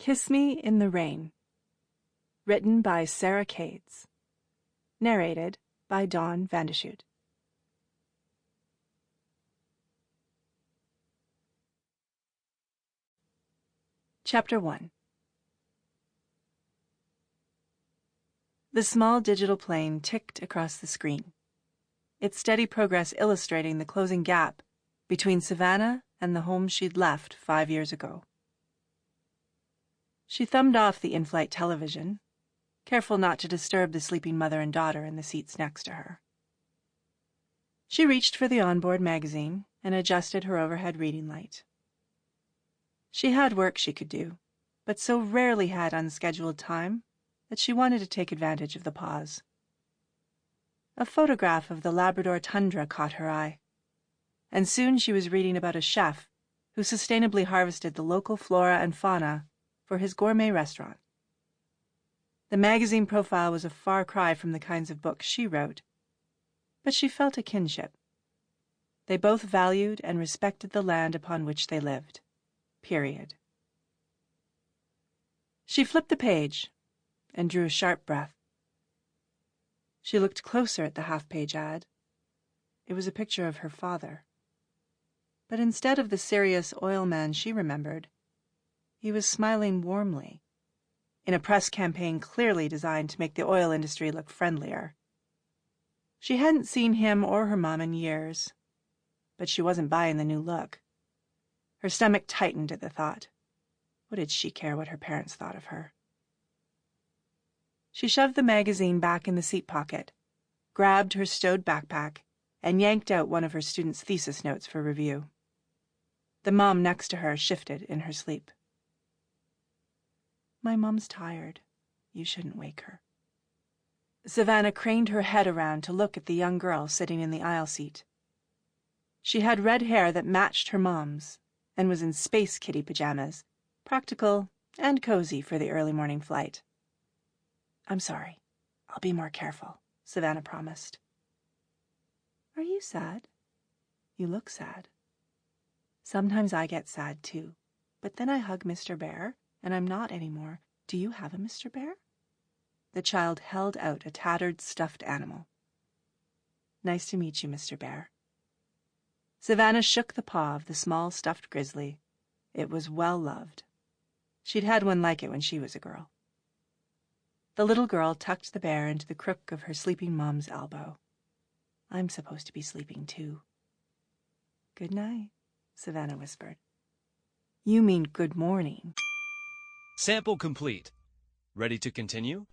Kiss Me in the Rain. Written by Sarah Kades. Narrated by Dawn Vandeshoot. Chapter 1. The small digital plane ticked across the screen, its steady progress illustrating the closing gap between Savannah and the home she'd left 5 years ago. She thumbed off the in-flight television, careful not to disturb the sleeping mother and daughter in the seats next to her. She reached for the onboard magazine and adjusted her overhead reading light. She had work she could do, but so rarely had unscheduled time that she wanted to take advantage of the pause. A photograph of the Labrador tundra caught her eye, and soon she was reading about a chef who sustainably harvested the local flora and fauna for his gourmet restaurant. The magazine profile was a far cry from the kinds of books she wrote, but she felt a kinship. They both valued and respected the land upon which they lived. Period. She flipped the page and drew a sharp breath. She looked closer at the half-page ad. It was a picture of her father. But instead of the serious oil man she remembered, he was smiling warmly, in a press campaign clearly designed to make the oil industry look friendlier. She hadn't seen him or her mom in years, but she wasn't buying the new look. Her stomach tightened at the thought. What did she care what her parents thought of her? She shoved the magazine back in the seat pocket, grabbed her stowed backpack, and yanked out one of her students' thesis notes for review. The mom next to her shifted in her sleep. My mom's tired. You shouldn't wake her. Savannah craned her head around to look at the young girl sitting in the aisle seat. She had red hair that matched her mom's and was in Space Kitty pajamas, practical and cozy for the early morning flight. I'm sorry. I'll be more careful, Savannah promised. Are you sad? You look sad. Sometimes I get sad, too, but then I hug Mr. Bear, and I'm not anymore. Do you have a Mr. Bear? The child held out a tattered stuffed animal. Nice to meet you, Mr. Bear. Savannah shook the paw of the small stuffed grizzly. It was well loved. She'd had one like it when she was a girl. The little girl tucked the bear into the crook of her sleeping mom's elbow. I'm supposed to be sleeping, too. Good night, Savannah whispered. You mean good morning. Sample complete. Ready to continue?